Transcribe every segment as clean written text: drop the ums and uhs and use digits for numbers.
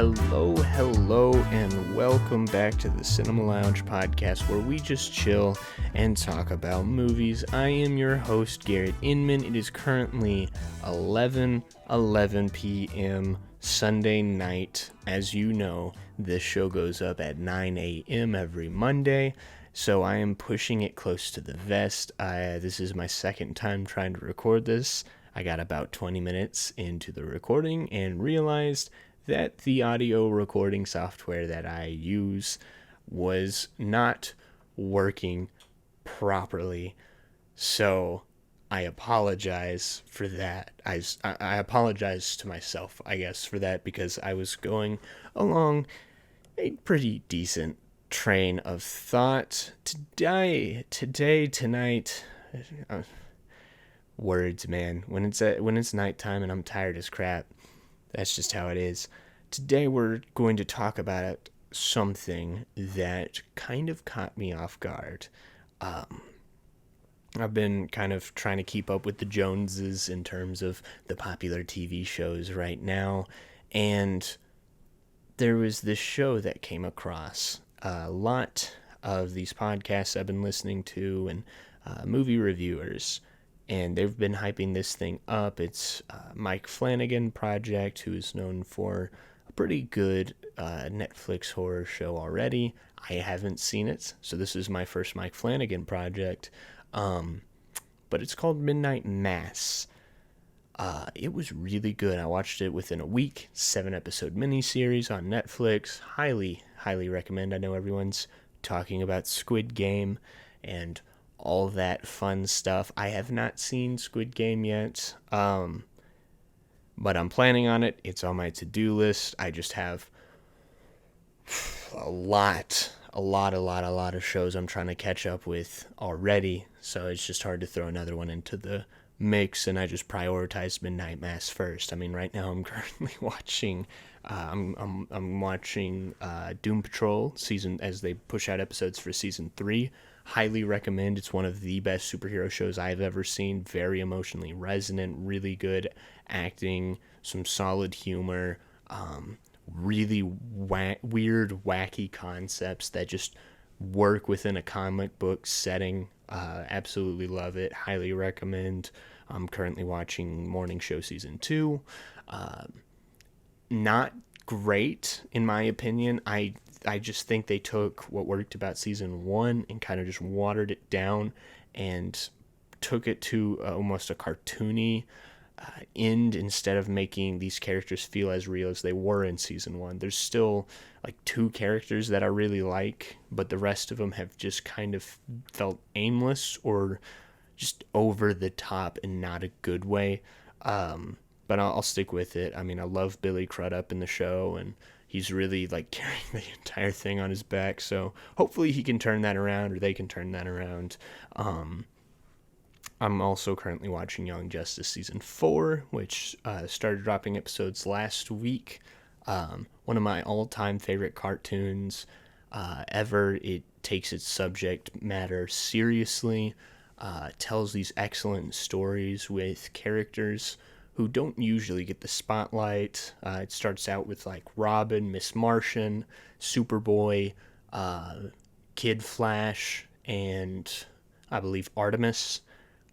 Hello, and welcome back to the Cinema Lounge podcast where we just chill and talk about movies. I am your host, Garrett Inman. It is currently 11 p.m. Sunday night. As you know, this show goes up at 9 a.m. every Monday, so I am pushing it close to the vest. This is my second time trying to record this. I got about 20 minutes into the recording and realized that the audio recording software that I use was not working properly. So I apologize for that. I apologize to myself, I guess, for that, because I was going along a pretty decent train of thought. Tonight, words, man. When it's nighttime and I'm tired as crap, that's just how it is. Today we're going to talk about something that kind of caught me off guard. I've been kind of trying to keep up with the Joneses in terms of the popular TV shows right now, and there was this show that came across. A lot of these podcasts I've been listening to and movie reviewers, and they've been hyping this thing up. It's Mike Flanagan project, who is known for a pretty good Netflix horror show already. I haven't seen it, so this is my first Mike Flanagan project. But it's called Midnight Mass. It was really good. I watched it within a week. 7-episode miniseries on Netflix. Highly recommend. I know everyone's talking about Squid Game and all that fun stuff. I have not seen Squid Game yet, but I'm planning on it. It's on my to-do list. I just have a lot of shows I'm trying to catch up with already, so it's just hard to throw another one into the mix, and I just prioritized Midnight Mass first. I mean, right now I'm currently watching I'm watching Doom Patrol season, as they push out episodes for season 3. Highly recommend. It's one of the best superhero shows I've ever seen. Very emotionally resonant, really good acting, some solid humor, really weird, wacky concepts that just work within a comic book setting. Absolutely love it. Highly recommend. I'm currently watching Morning Show season 2. Not great, in my opinion. I just think they took what worked about season 1 and kind of just watered it down and took it to almost a cartoony end, instead of making these characters feel as real as they were in season 1. There's still like 2 characters that I really like, but the rest of them have just kind of felt aimless or just over the top in not a good way. But I'll stick with it. I mean, I love Billy Crudup in the show, and he's really like carrying the entire thing on his back. So hopefully he can turn that around, or they can turn that around. I'm also currently watching Young Justice season 4, which started dropping episodes last week. One of my all-time favorite cartoons ever. It takes its subject matter seriously, tells these excellent stories with characters who don't usually get the spotlight. It starts out with like Robin, Miss Martian, Superboy, Kid Flash, and I believe Artemis,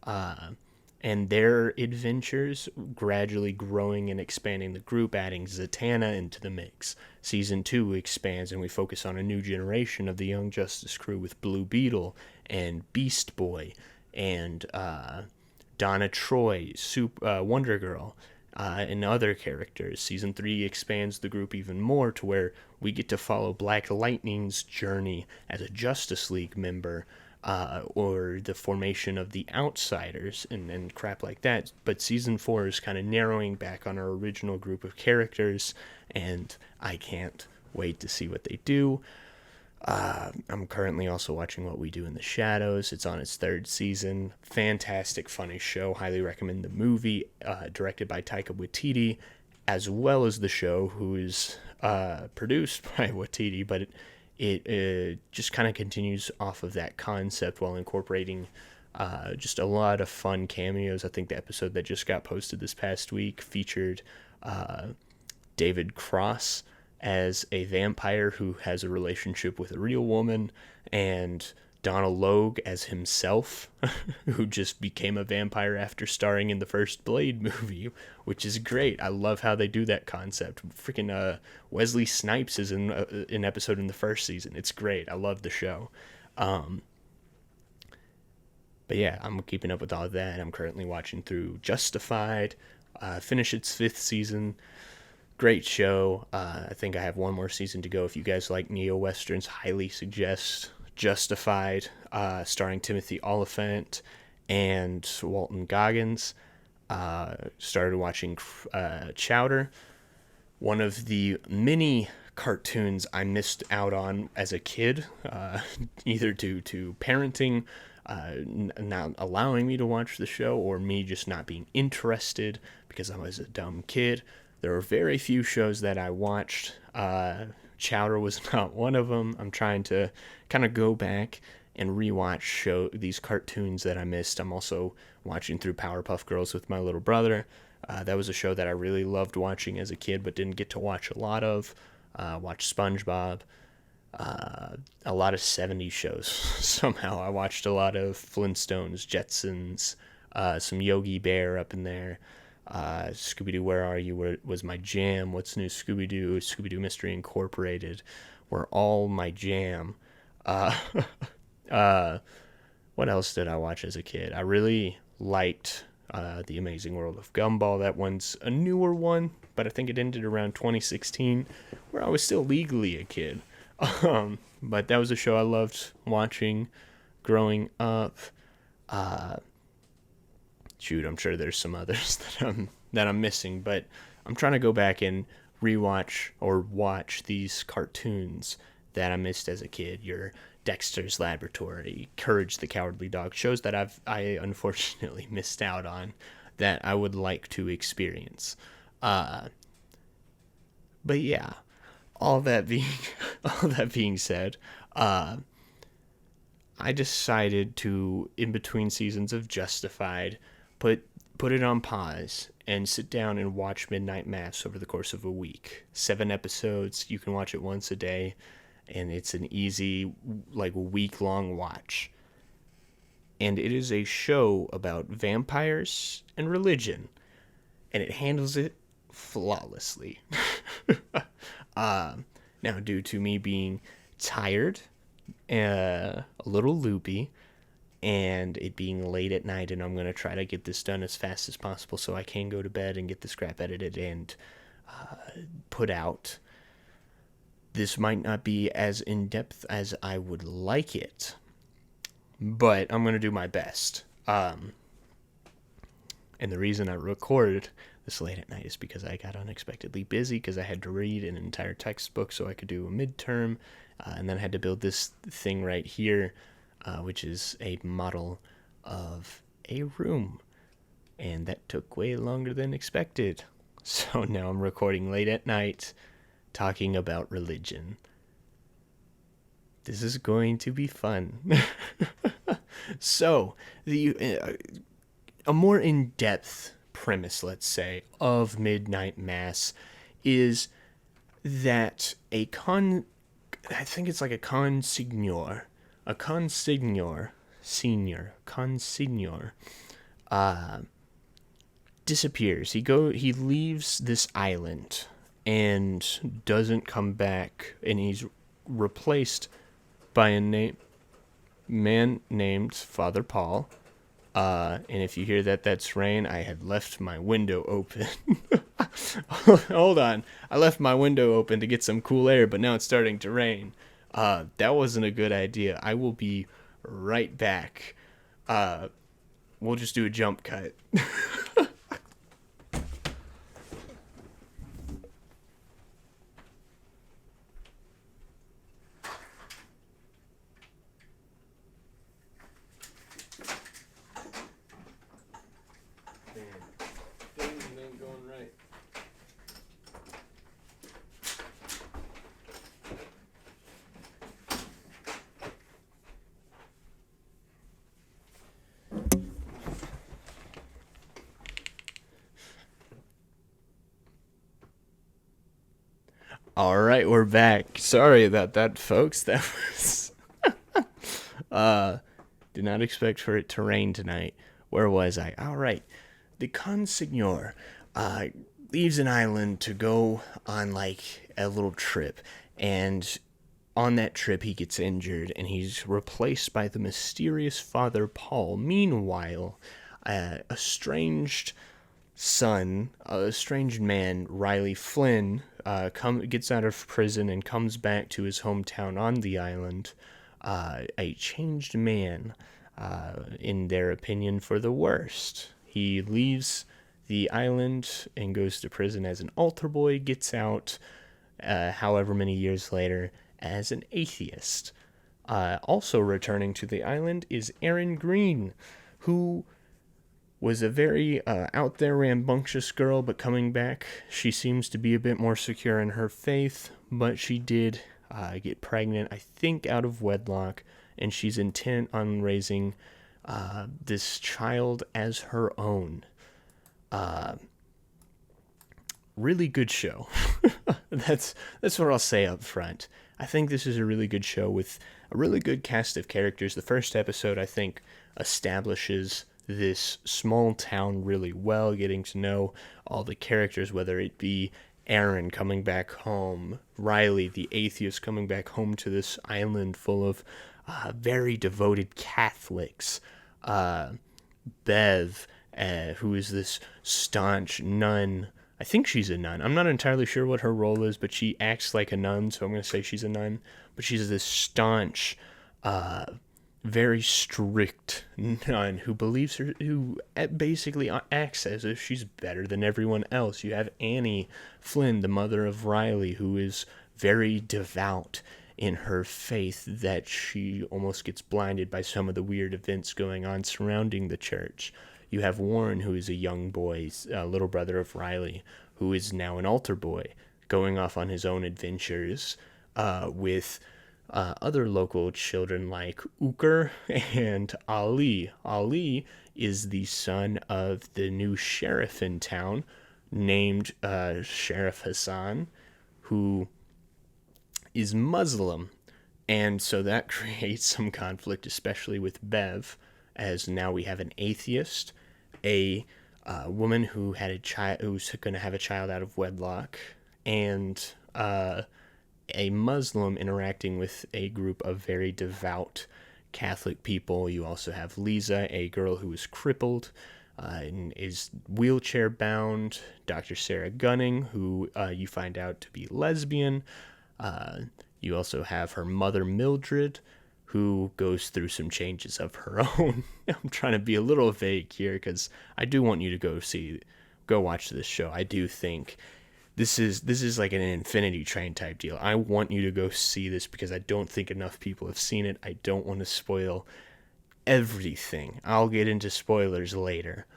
and their adventures gradually growing and expanding the group, adding Zatanna into the mix. Season 2 expands, and we focus on a new generation of the Young Justice crew with Blue Beetle and Beast Boy and Donna Troy, Wonder Girl, and other characters. Season 3 expands the group even more to where we get to follow Black Lightning's journey as a Justice League member, or the formation of the Outsiders and crap like that. But season 4 is kind of narrowing back on our original group of characters, and I can't wait to see what they do. I'm currently also watching What We Do in the Shadows. It's on its 3rd season. Fantastic, funny show. Highly recommend the movie, directed by Taika Waititi, as well as the show, who is produced by Waititi, but it just kind of continues off of that concept while incorporating just a lot of fun cameos. I think the episode that just got posted this past week featured David Cross as a vampire who has a relationship with a real woman, and Donald Logue as himself, who just became a vampire after starring in the first Blade movie, which is great. I love how they do that concept. Freaking Wesley Snipes is in an episode in the first season. It's great. I love the show. But yeah, I'm keeping up with all of that. I'm currently watching through Justified, finish its 5th season. Great show. I think I have one more season to go. If you guys like neo-westerns, highly suggest Justified, starring Timothy Olyphant and Walton Goggins. Started watching Chowder, one of the many cartoons I missed out on as a kid, either due to parenting not allowing me to watch the show, or me just not being interested because I was a dumb kid. There were very few shows that I watched. Chowder was not one of them. I'm trying to kind of go back and rewatch these cartoons that I missed. I'm also watching through Powerpuff Girls with my little brother. That was a show that I really loved watching as a kid, but didn't get to watch a lot of. Watched SpongeBob. A lot of 70s shows. Somehow I watched a lot of Flintstones, Jetsons, some Yogi Bear up in there. Scooby-Doo, Where Are You was my jam. What's New Scooby-Doo, Scooby-Doo Mystery Incorporated were all my jam. What else did I watch as a kid? I really liked The Amazing World of Gumball. That one's a newer one, but I think it ended around 2016, where I was still legally a kid. But that was a show I loved watching growing up. I'm sure there's some others that I'm missing, but I'm trying to go back and rewatch or watch these cartoons that I missed as a kid. Your Dexter's Laboratory, Courage the Cowardly Dog, shows that I unfortunately missed out on that I would like to experience. But yeah, all that being said, I decided to, in between seasons of Justified, put it on pause and sit down and watch Midnight Mass over the course of a week. 7 episodes. You can watch it once a day, and it's an easy, week-long watch. And it is a show about vampires and religion, and it handles it flawlessly. Now, due to me being tired, a little loopy, and it being late at night, and I'm going to try to get this done as fast as possible so I can go to bed and get the scrap edited and put out. This might not be as in-depth as I would like it, but I'm going to do my best. And the reason I recorded this late at night is because I got unexpectedly busy because I had to read an entire textbook so I could do a midterm, and then I had to build this thing right here, which is a model of a room, and that took way longer than expected. So now I'm recording late at night, talking about religion. This is going to be fun. So, a more in-depth premise, let's say, of Midnight Mass is that I think it's like a consignor, disappears. He leaves this island and doesn't come back, and he's replaced by a man named Father Paul. And if you hear that, that's rain. I had left my window open. Hold on. I left my window open to get some cool air, but now it's starting to rain. That wasn't a good idea. I will be right back. We'll just do a jump cut. All right, we're back. Sorry about that, folks. That was did not expect for it to rain tonight. Where was I? All right. The consignor uh, leaves an island to go on like a little trip, and on that trip he gets injured, and he's replaced by the mysterious Father Paul. Meanwhile, estranged son, a estranged man, Riley Flynn, gets out of prison and comes back to his hometown on the island, a changed man, in their opinion, for the worst. He leaves the island and goes to prison as an altar boy, gets out, however many years later, as an atheist. Also returning to the island is Erin Green, who was a very out there, rambunctious girl, but coming back, she seems to be a bit more secure in her faith, but she did get pregnant, I think, out of wedlock, and she's intent on raising this child as her own. Really good show. that's what I'll say up front. I think this is a really good show with a really good cast of characters. The first episode, I think, establishes this small town really well, getting to know all the characters, whether it be Aaron coming back home, Riley, the atheist, coming back home to this island full of very devoted Catholics, Bev, who is this staunch nun. I think she's a nun. I'm not entirely sure what her role is, but she acts like a nun, so I'm going to say she's a nun. But she's this staunch, very strict nun who believes her, who basically acts as if she's better than everyone else. You have Annie Flynn, the mother of Riley, who is very devout in her faith that she almost gets blinded by some of the weird events going on surrounding the church. You have Warren, who is a young boy, little brother of Riley, who is now an altar boy, going off on his own adventures with other local children like Uker and Ali. Ali is the son of the new sheriff in town, named Sheriff Hassan, who is Muslim. And so that creates some conflict, especially with Bev, as now we have an atheist, a woman who had a child, who's going to have a child out of wedlock, and a Muslim interacting with a group of very devout Catholic people. You also have Lisa, a girl who is crippled and is wheelchair bound. Dr. Sarah Gunning, who you find out to be lesbian. You also have her mother, Mildred, who goes through some changes of her own. I'm trying to be a little vague here because I do want you to go watch this show. I do think this is like an Infinity Train type deal. I want you to go see this because I don't think enough people have seen it. I don't want to spoil everything. I'll get into spoilers later.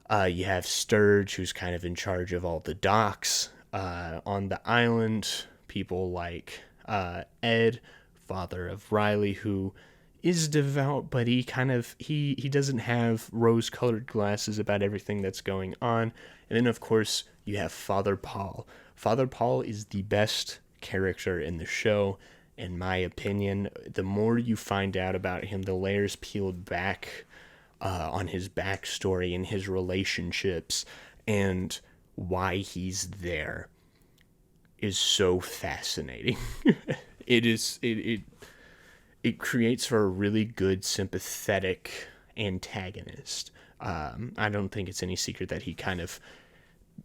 You have Sturge, who's kind of in charge of all the docks on the island. People like Ed, father of Riley, who is devout, but he doesn't have rose-colored glasses about everything that's going on. And then, of course, you have Father Paul. Father Paul is the best character in the show, in my opinion. The more you find out about him, the layers peeled back on his backstory and his relationships and why he's there is so fascinating. It creates for a really good sympathetic antagonist. I don't think it's any secret that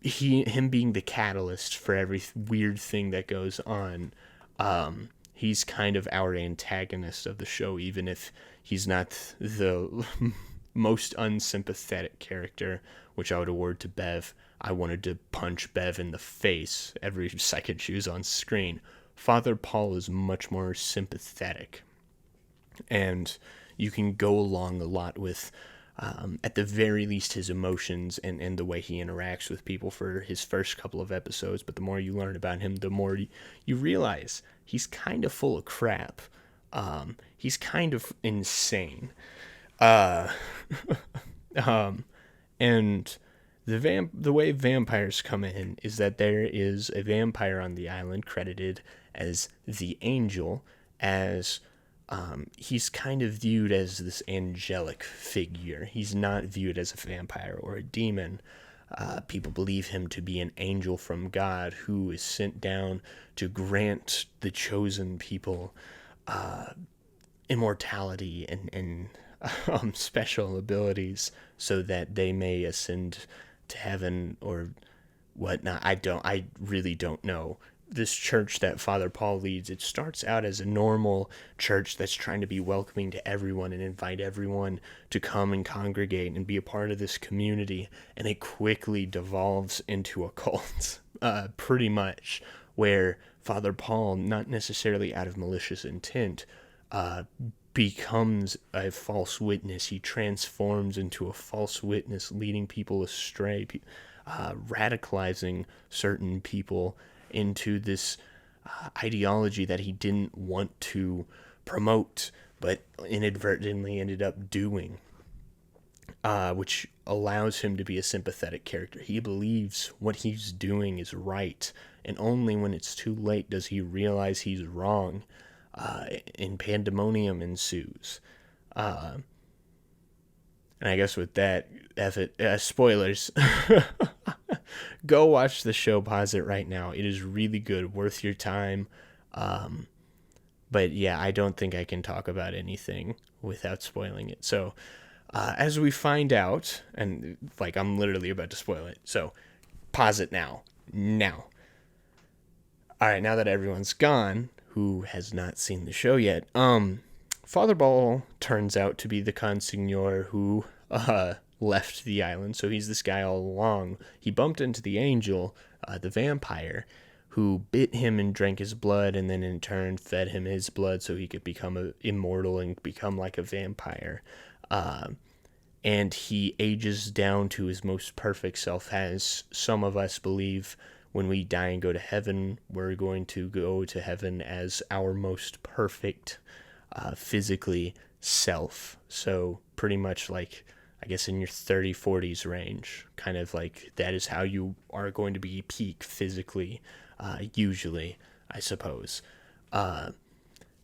him being the catalyst for every weird thing that goes on. He's kind of our antagonist of the show, even if he's not the most unsympathetic character, which I would award to Bev. I wanted to punch Bev in the face every second she was on screen. Father Paul is much more sympathetic, and you can go along a lot with, at the very least, his emotions and the way he interacts with people for his first couple of episodes. But the more you learn about him, the more you realize he's kind of full of crap. He's kind of insane. And The way vampires come in is that there is a vampire on the island credited as the Angel, as he's kind of viewed as this angelic figure. He's not viewed as a vampire or a demon. People believe him to be an angel from God who is sent down to grant the chosen people immortality and special abilities so that they may ascend to heaven or whatnot. I really don't know. This church that Father Paul leads, it starts out as a normal church that's trying to be welcoming to everyone and invite everyone to come and congregate and be a part of this community. And it quickly devolves into a cult, pretty much, where Father Paul, not necessarily out of malicious intent, becomes a false witness. He transforms into a false witness, leading people astray, radicalizing certain people into this ideology that he didn't want to promote, but inadvertently ended up doing, which allows him to be a sympathetic character. He believes what he's doing is right, and only when it's too late does he realize he's wrong, and pandemonium ensues. And I guess with that, spoilers. Go watch the show, pause it right now. It is really good, worth your time. But yeah, I don't think I can talk about anything without spoiling it. So, as we find out, and like I'm literally about to spoil it, so pause it now. Now. Alright, now that everyone's gone, who has not seen the show yet, Father Ball turns out to be the consignor who left the island. So he's this guy all along. He bumped into the Angel, the vampire, who bit him and drank his blood, and then in turn fed him his blood so he could become immortal and become like a vampire. And he ages down to his most perfect self, as some of us believe when we die and go to heaven, we're going to go to heaven as our most perfect physically self. So pretty much like, I guess in your 40s range, kind of like that is how you are going to be peak physically, usually, I suppose.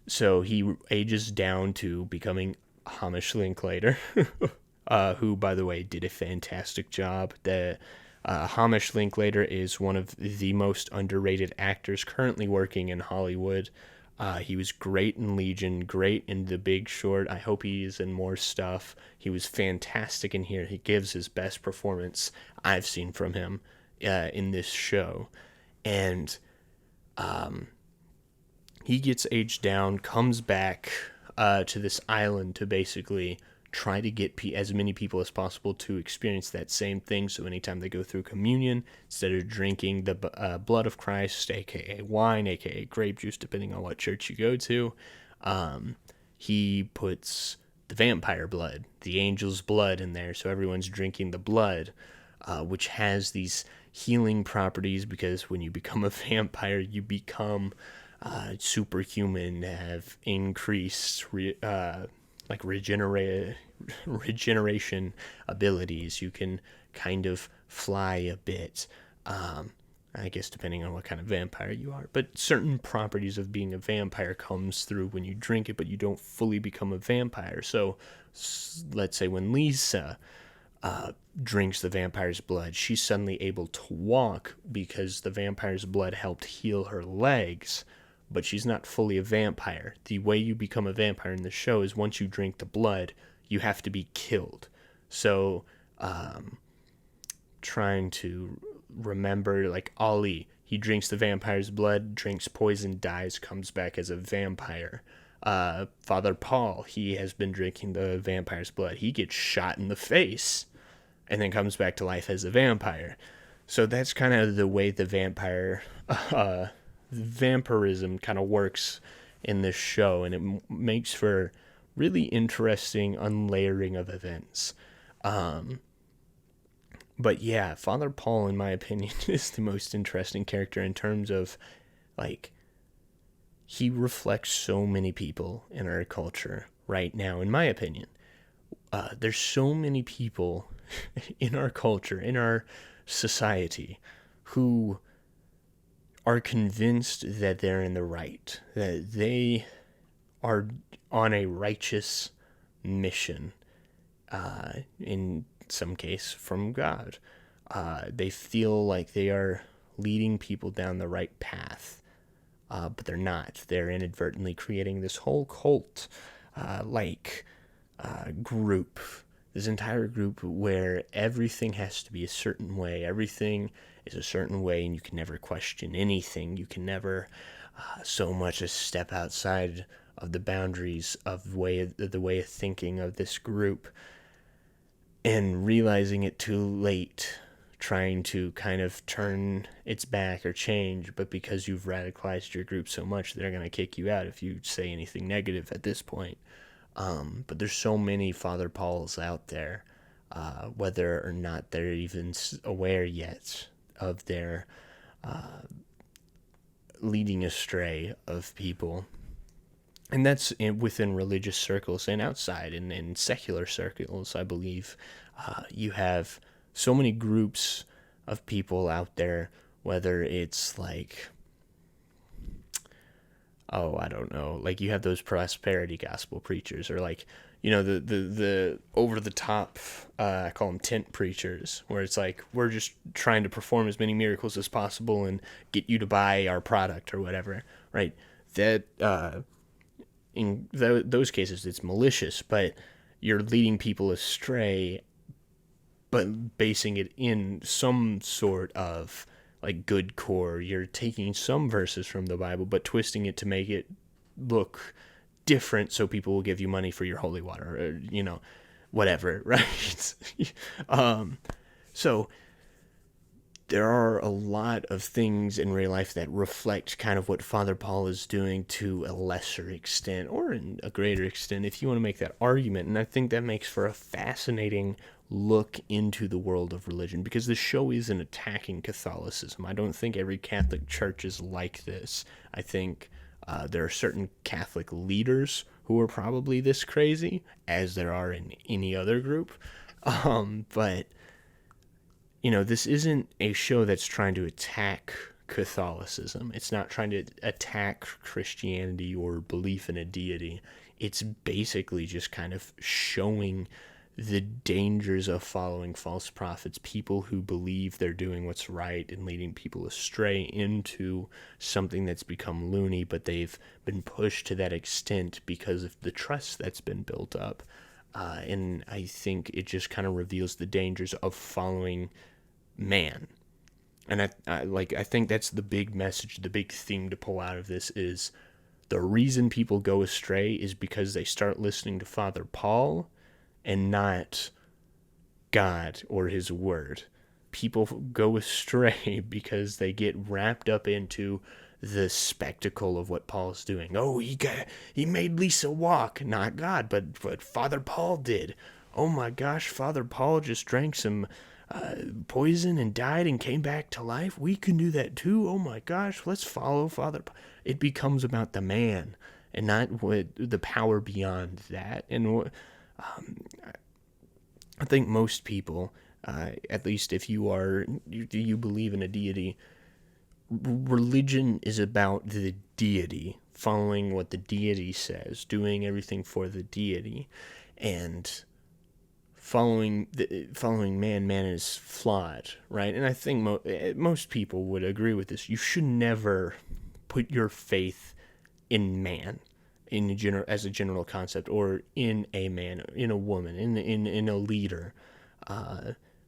So he ages down to becoming Hamish Linklater, who, by the way, did a fantastic job. Hamish Linklater is one of the most underrated actors currently working in Hollywood. He was great in Legion, great in The Big Short. I hope he is in more stuff. He was fantastic in here. He gives his best performance I've seen from him in this show. And he gets aged down, comes back to this island to basically try to get as many people as possible to experience that same thing. So anytime they go through communion, instead of drinking the blood of Christ, aka wine, aka grape juice, depending on what church you go to, he puts the vampire blood, the angel's blood, in there. So everyone's drinking the blood, which has these healing properties, because when you become a vampire, you become superhuman, have increased regeneration abilities. You can kind of fly a bit, I guess depending on what kind of vampire you are, but certain properties of being a vampire comes through when you drink it, but you don't fully become a vampire. So let's say when Lisa drinks the vampire's blood, she's suddenly able to walk because the vampire's blood helped heal her legs, but she's not fully a vampire. The way you become a vampire in the show is once you drink the blood, you have to be killed. So, trying to remember, like Ali, he drinks the vampire's blood, drinks poison, dies, comes back as a vampire. Father Paul, he has been drinking the vampire's blood. He gets shot in the face and then comes back to life as a vampire. So that's kind of the way the vampirism kind of works in this show, and it makes for really interesting unlayering of events. But yeah, Father Paul, in my opinion, is the most interesting character in terms of, like, he reflects so many people in our culture right now, in my opinion. There's so many people in our culture, in our society, who are convinced that they're in the right, that they are on a righteous mission, in some case from God. They feel like they are leading people down the right path, but they're not. They're inadvertently creating this whole cult group, this entire group where everything has to be a certain way. Everything is a certain way, and you can never question anything. You can never so much as step outside of the boundaries of the way of thinking of this group, and realizing it too late, trying to kind of turn its back or change, but because you've radicalized your group so much, they're going to kick you out if you say anything negative at this point. But there's so many Father Pauls out there, whether or not they're even aware yet of their leading astray of people. And that's within religious circles and outside in secular circles, I believe. You have so many groups of people out there, whether it's like, oh, I don't know, like you have those prosperity gospel preachers, or like, the over the top, I call them tent preachers, where it's like, we're just trying to perform as many miracles as possible and get you to buy our product or whatever, right? That, in those cases, it's malicious, but you're leading people astray, but basing it in some sort of like good core. You're taking some verses from the Bible, but twisting it to make it look different so people will give you money for your holy water, or, whatever, right? So there are a lot of things in real life that reflect kind of what Father Paul is doing to a lesser extent, or in a greater extent, if you want to make that argument. And I think that makes for a fascinating look into the world of religion, because the show isn't attacking Catholicism. I don't think every Catholic church is like this. I think there are certain Catholic leaders who are probably this crazy, as there are in any other group. But this isn't a show that's trying to attack Catholicism. It's not trying to attack Christianity or belief in a deity. It's basically just kind of showing the dangers of following false prophets, people who believe they're doing what's right and leading people astray into something that's become loony, but they've been pushed to that extent because of the trust that's been built up. And I think it just kind of reveals the dangers of following man. And I think that's the big message, the big theme to pull out of this is the reason people go astray is because they start listening to Father Paul and not God or his word. People go astray because they get wrapped up into the spectacle of what Paul's doing. Oh, he made Lisa walk, not God, but Father Paul did. Oh my gosh, Father Paul just drank some poison and died and came back to life. We can do that too. Oh my gosh, let's follow Father Paul. It becomes about the man and not what the power beyond that. And I think most people, at least if you believe in a deity, religion is about the deity, following what the deity says, doing everything for the deity, and following man is flawed, right? And I think most people would agree with this. You should never put your faith in man, as a general concept, or in a man, in a woman, in a leader,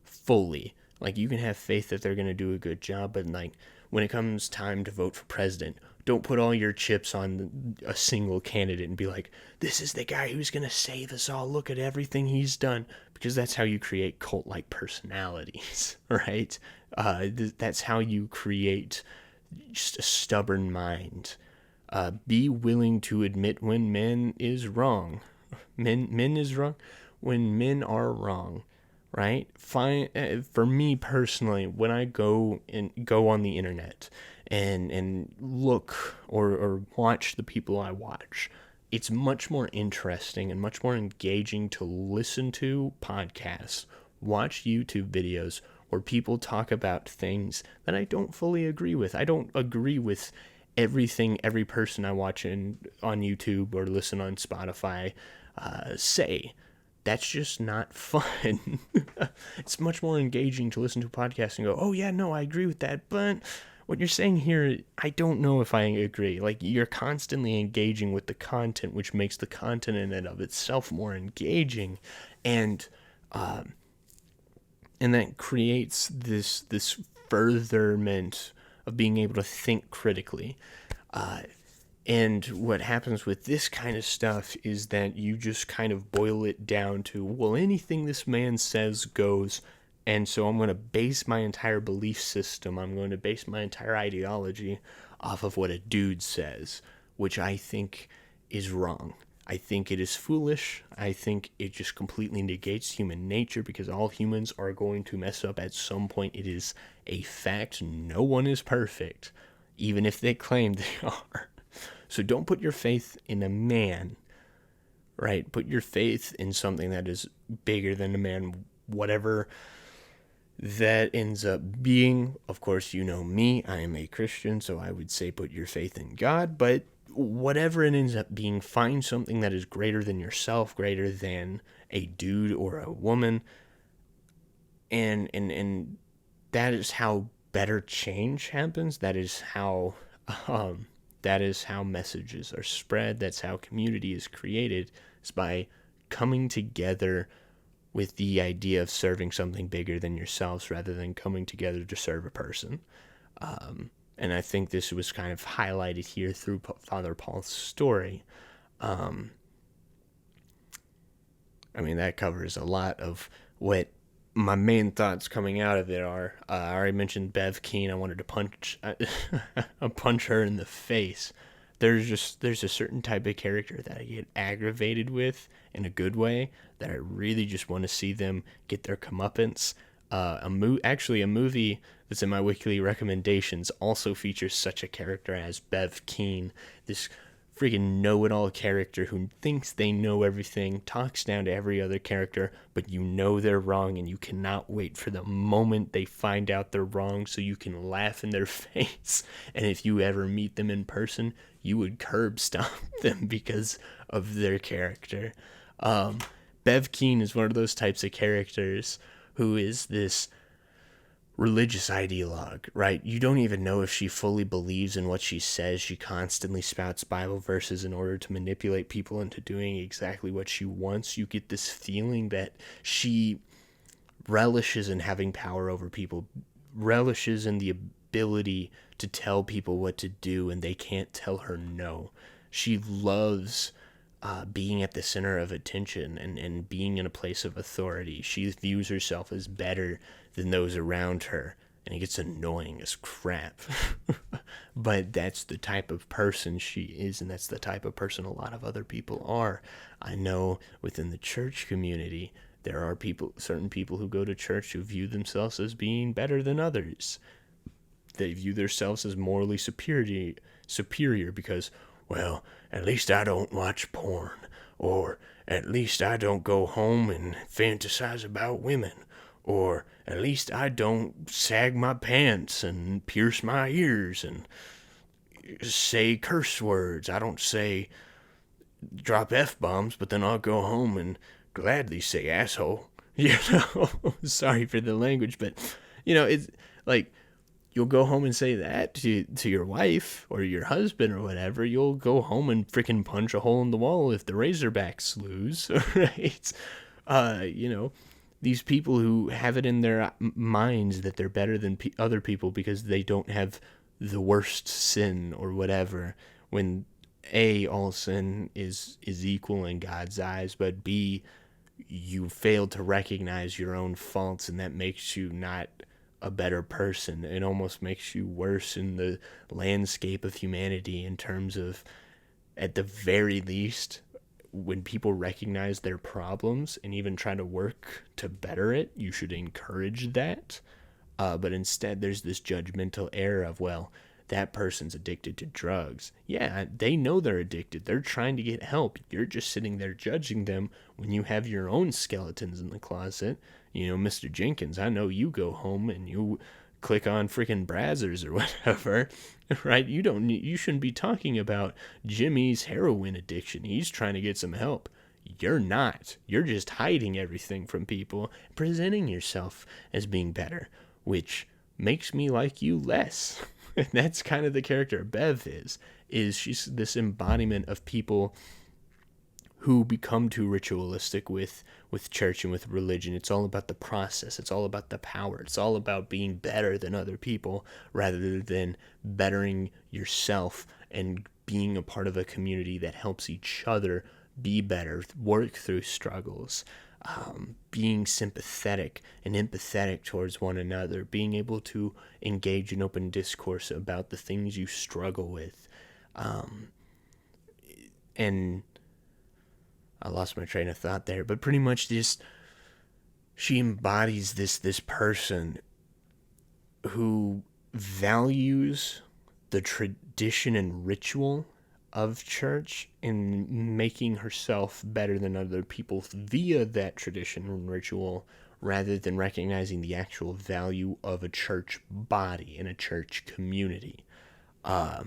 fully. Like, you can have faith that they're going to do a good job, but like when it comes time to vote for president, don't put all your chips on a single candidate and be like, this is the guy who's going to save us all. Look at everything he's done. Because that's how you create cult-like personalities, right? That's how you create just a stubborn mind. Be willing to admit when men is wrong. Men is wrong when men are wrong, right? For me personally, when I go on the internet and look or watch the people I watch, it's much more interesting and much more engaging to listen to podcasts watch YouTube videos where people talk about things that I don't fully agree with. I don't agree with everything every person I watch on YouTube or listen on Spotify say. That's just not fun. It's much more engaging to listen to a podcast and go, oh yeah, no, I agree with that, but what you're saying here, I don't know if I agree. Like, you're constantly engaging with the content, which makes the content in and of itself more engaging, and that creates this furtherment of being able to think critically. And what happens with this kind of stuff is that you just kind of boil it down to, well, anything this man says goes, and so I'm going to base my entire belief system, I'm going to base my entire ideology off of what a dude says, which I think is wrong. I think it is foolish. I think it just completely negates human nature, because all humans are going to mess up at some point. It is a fact. No one is perfect, even if they claim they are. So don't put your faith in a man, right? Put your faith in something that is bigger than a man, whatever that ends up being. Of course, you know me, I am a Christian, so I would say put your faith in God, but whatever it ends up being, find something that is greater than yourself, greater than a dude or a woman, and that is how better change happens. That is how messages are spread. That's how community is created, is by coming together with the idea of serving something bigger than yourselves rather than coming together to serve a person. And I think this was kind of highlighted here through Father Paul's story. I mean, that covers a lot of what my main thoughts coming out of it are. I already mentioned Bev Keane. I wanted to punch her in the face. There's a certain type of character that I get aggravated with in a good way, that I really just want to see them get their comeuppance. A movie that's in my weekly recommendations also features such a character as Bev Keane, this freaking know-it-all character who thinks they know everything, talks down to every other character, but you know they're wrong, and you cannot wait for the moment they find out they're wrong so you can laugh in their face. And if you ever meet them in person, you would curb stomp them because of their character. Bev Keane is one of those types of characters who is this religious ideologue, right? You don't even know if she fully believes in what she says. She constantly spouts Bible verses in order to manipulate people into doing exactly what she wants. You get this feeling that she relishes in having power over people, relishes in the ability to tell people what to do, and they can't tell her no. She loves being at the center of attention and being in a place of authority. She views herself as better than those around her, and it gets annoying as crap. But that's the type of person she is, and that's the type of person a lot of other people are. I know within the church community, there are certain people who go to church who view themselves as being better than others. They view themselves as morally superior because, well, at least I don't watch porn, or at least I don't go home and fantasize about women, or at least I don't sag my pants and pierce my ears and say curse words. I don't drop F-bombs, but then I'll go home and gladly say asshole. Sorry for the language, but, it's like, you'll go home and say that to your wife or your husband or whatever. You'll go home and freaking punch a hole in the wall if the Razorbacks lose, right? These people who have it in their minds that they're better than other people because they don't have the worst sin or whatever, when A, all sin is equal in God's eyes, but B, you fail to recognize your own faults, and that makes you not a better person. It almost makes you worse in the landscape of humanity, in terms of, at the very least, when people recognize their problems and even try to work to better it, you should encourage that. But instead, there's this judgmental air of, well, that person's addicted to drugs. Yeah, they know they're addicted. They're trying to get help. You're just sitting there judging them when you have your own skeletons in the closet. Mr. Jenkins, I know you go home and you click on freaking Brazzers or whatever, right? You shouldn't be talking about Jimmy's heroin addiction. He's trying to get some help. You're not. You're just hiding everything from people, presenting yourself as being better, which makes me like you less. And that's kind of the character Bev is she's this embodiment of people who become too ritualistic with church and with religion. It's all about the process. It's all about the power. It's all about being better than other people rather than bettering yourself and being a part of a community that helps each other be better, work through struggles, being sympathetic and empathetic towards one another, being able to engage in open discourse about the things you struggle with. And I lost my train of thought there, but pretty much just she embodies this person who values the tradition and ritual of church and making herself better than other people via that tradition and ritual rather than recognizing the actual value of a church body and a church community. At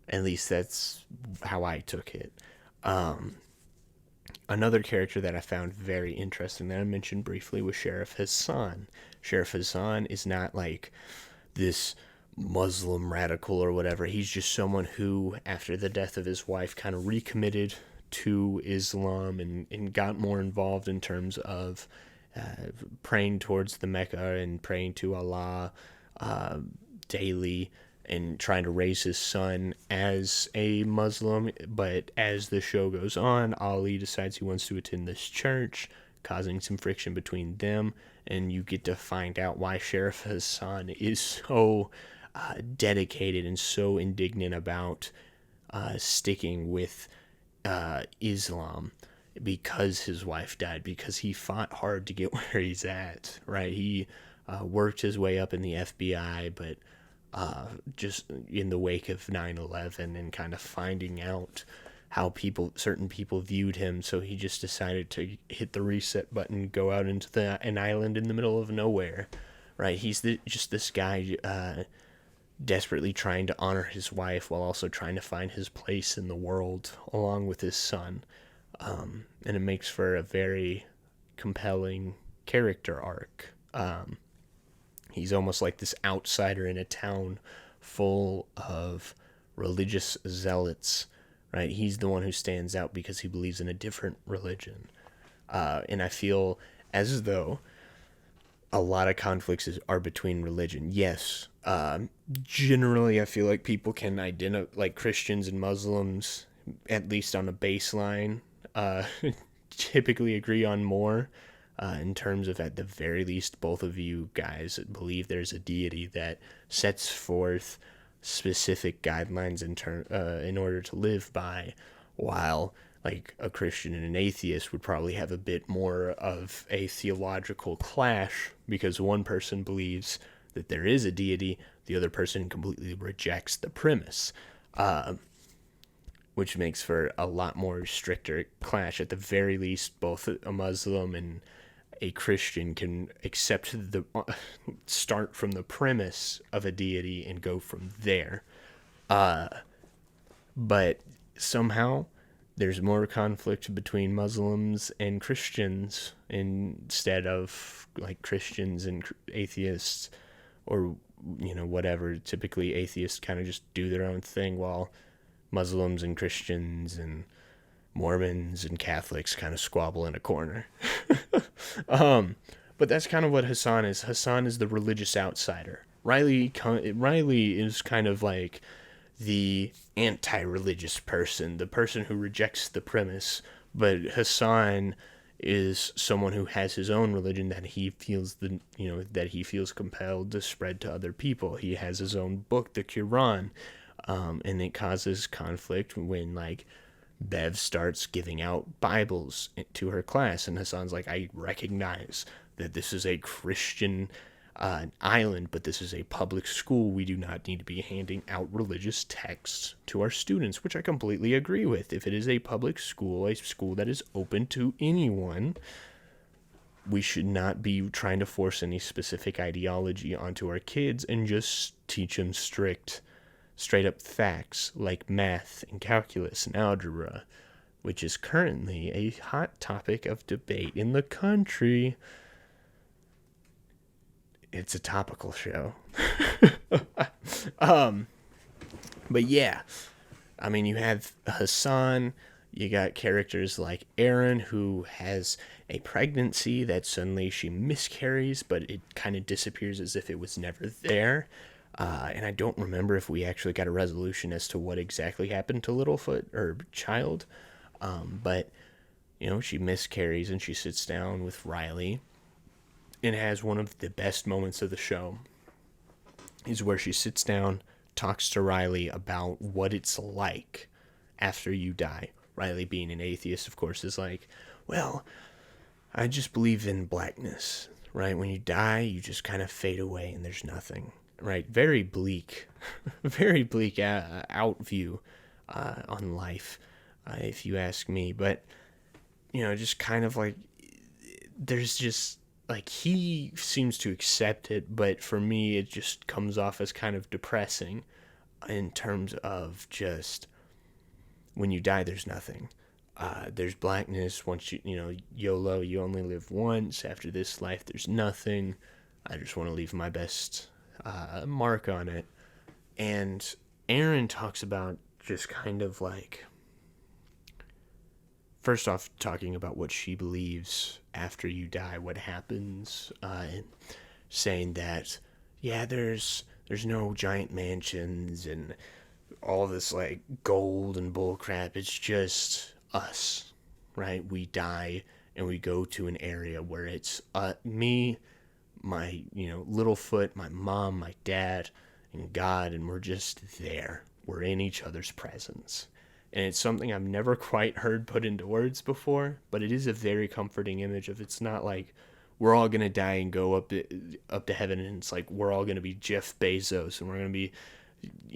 least that's how I took it. Another character that I found very interesting that I mentioned briefly was Sheriff Hassan. Sheriff Hassan is not like this Muslim radical or whatever. He's just someone who, after the death of his wife, kind of recommitted to Islam and got more involved in terms of praying towards the Mecca and praying to Allah daily and trying to raise his son as a Muslim. But as the show goes on, Ali decides he wants to attend this church, causing some friction between them, and you get to find out why Sheriff Hassan is so dedicated and so indignant about sticking with Islam because his wife died, because he fought hard to get where he's at, right? He worked his way up in the FBI, but just in the wake of 9/11 and kind of finding out how certain people viewed him, so he just decided to hit the reset button, go out into an island in the middle of nowhere, right? He's just this guy desperately trying to honor his wife while also trying to find his place in the world along with his son. And it makes for a very compelling character arc. He's almost like this outsider in a town full of religious zealots, right? He's the one who stands out because he believes in a different religion. And I feel as though a lot of conflicts are between religion. Yes, generally I feel like people can identify, like Christians and Muslims, at least on a baseline, typically agree on more. In terms of, at the very least, both of you guys believe there's a deity that sets forth specific guidelines in order to live by, while like a Christian and an atheist would probably have a bit more of a theological clash because one person believes that there is a deity, the other person completely rejects the premise, which makes for a lot more stricter clash. At the very least, both a Muslim and a Christian can accept start from the premise of a deity and go from there. But somehow there's more conflict between Muslims and Christians instead of like Christians and atheists, or whatever. Typically atheists kind of just do their own thing while Muslims and Christians and Mormons and Catholics kind of squabble in a corner. But that's kind of what Hassan is. Hassan is the religious outsider. Riley is kind of like the anti-religious person, the person who rejects the premise. But Hassan is someone who has his own religion that he feels compelled to spread to other people. He has his own book, the Quran, and it causes conflict when like Bev starts giving out Bibles to her class, and Hassan's like, I recognize that this is a Christian an island, but this is a public school. We do not need to be handing out religious texts to our students, which I completely agree with. If it is a public school, a school that is open to anyone, we should not be trying to force any specific ideology onto our kids and just teach them straight up facts like math and calculus and algebra, which is currently a hot topic of debate in the country. It's a topical show. But yeah, I mean, you have Hassan, you got characters like Aaron, who has a pregnancy that suddenly she miscarries, but it kind of disappears as if it was never there. And I don't remember if we actually got a resolution as to what exactly happened to Littlefoot or Child. But, she miscarries and she sits down with Riley and has one of the best moments of the show, is where she sits down, talks to Riley about what it's like after you die. Riley, being an atheist, of course, is like, well, I just believe in blackness, right? When you die, you just kind of fade away and there's nothing, right? Very bleak, very bleak out view on life, if you ask me. But, just kind of like, there's just, like, he seems to accept it, but for me, it just comes off as kind of depressing in terms of just, when you die, there's nothing. There's blackness. Once YOLO, you only live once. After this life, there's nothing. I just want to leave my best mark on it. And Aaron talks about just kind of like, first off, talking about what she believes after you die, what happens, saying that, yeah, there's no giant mansions and all this like gold and bull crap. It's just us, right? We die and we go to an area where it's me, my Littlefoot, my mom, my dad, and God, and we're just there. We're in each other's presence. And it's something I've never quite heard put into words before, but it is a very comforting image of, it's not like we're all going to die and go up to heaven, and it's like we're all going to be Jeff Bezos and we're going to be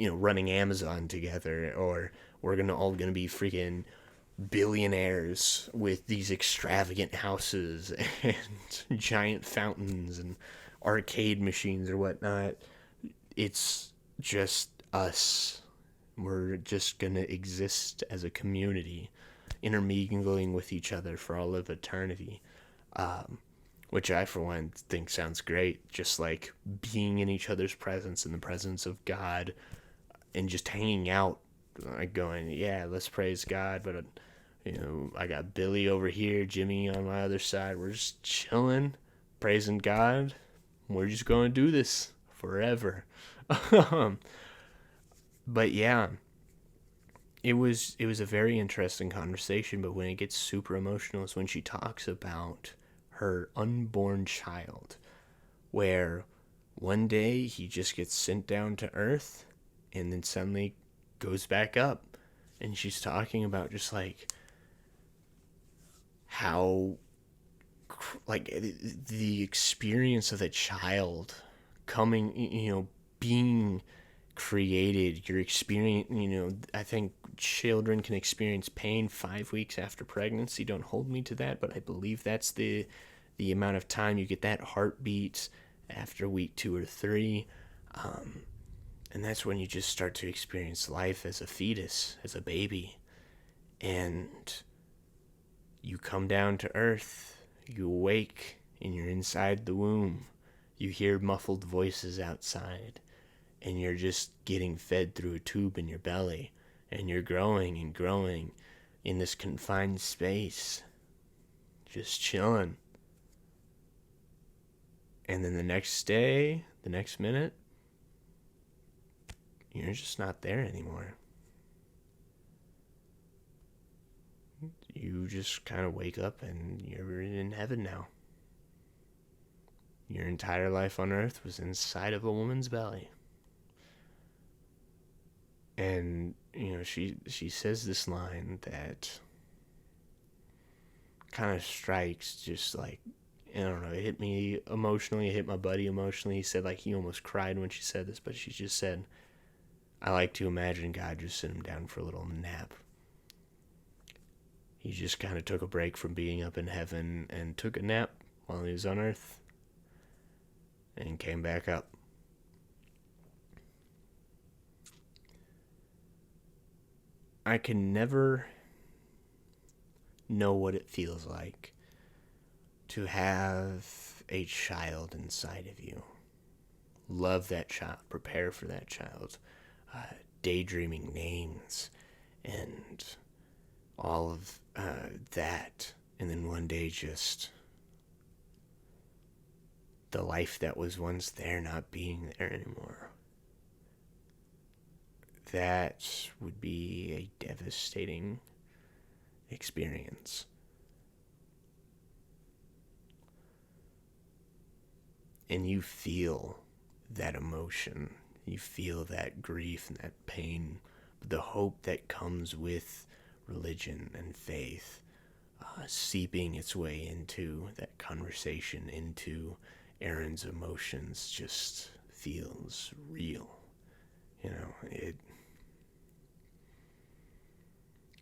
running Amazon together, or we're all gonna be freaking billionaires with these extravagant houses and giant fountains and arcade machines or whatnot. It's just us. We're just gonna exist as a community, intermingling with each other for all of eternity. Which I, for one, think sounds great. Just like being in each other's presence, in the presence of God, and just hanging out, like going, yeah, let's praise God. But, I got Billy over here, Jimmy on my other side. We're just chilling, praising God. We're just going to do this forever. But yeah, it was a very interesting conversation. But when it gets super emotional is when she talks about her unborn child, where one day he just gets sent down to Earth and then suddenly goes back up. And she's talking about just like how, like, the experience of a child coming, being created, your experience, I think children can experience pain 5 weeks after pregnancy. Don't hold me to that, but I believe that's the amount of time you get that heartbeat after week 2 or 3. And that's when you just start to experience life as a fetus, as a baby. And you come down to Earth, you awake, and you're inside the womb. You hear muffled voices outside, and you're just getting fed through a tube in your belly, and you're growing and growing in this confined space, just chilling. And then the next day, the next minute, you're just not there anymore. You just kind of wake up and you're in heaven now. Your entire life on Earth was inside of a woman's belly. And, she says this line that kind of strikes just like I don't know, it hit me emotionally, it hit my buddy emotionally. He said like he almost cried when she said this, but she just said, I like to imagine God just sent him down for a little nap. He just kind of took a break from being up in heaven and took a nap while he was on earth and came back up. I can never know what it feels like to have a child inside of you. Love that child, prepare for that child, daydreaming names, and all of that. And then one day just the life that was once there not being there anymore. That would be a devastating experience. And you feel that emotion. You feel that grief and that pain. The hope that comes with religion and faith seeping its way into that conversation, into Aaron's emotions, just feels real. You know,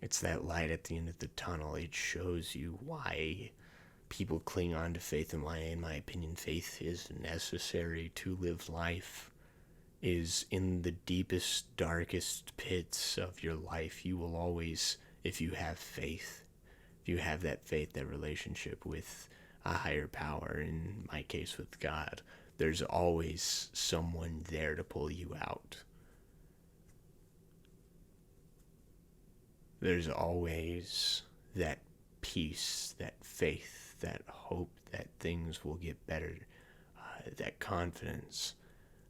it's that light at the end of the tunnel. It shows you why people cling on to faith and why, in my opinion, faith is necessary to live life. Is in the deepest, darkest pits of your life, you will always, if you have faith, if you have that faith, that relationship with a higher power, in my case with God, there's always someone there to pull you out. There's always that peace, that faith, that hope that things will get better, that confidence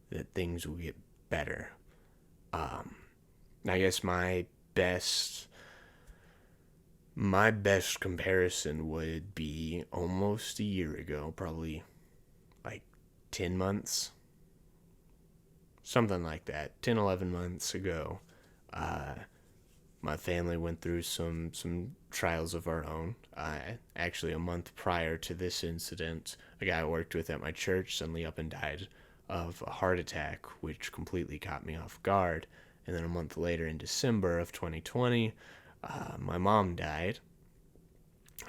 that things will get better. I guess my best comparison would be almost a year ago, probably like 10 months, something like that, 10, 11 months ago. My family went through some trials of our own. Actually, a month prior to this incident, a guy I worked with at my church suddenly up and died of a heart attack, which completely caught me off guard. And then a month later, in December of 2020, my mom died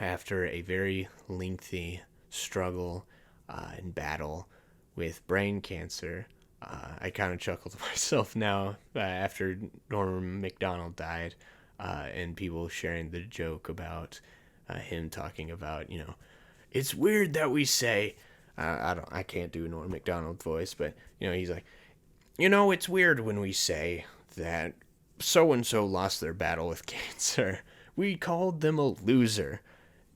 after a very lengthy struggle and battle with brain cancer. I kind of chuckle to myself now after Norm Macdonald died, and people sharing the joke about him talking about, it's weird that we say, I can't do Norm Macdonald voice, but he's like, it's weird when we say that so and so lost their battle with cancer. We called them a loser.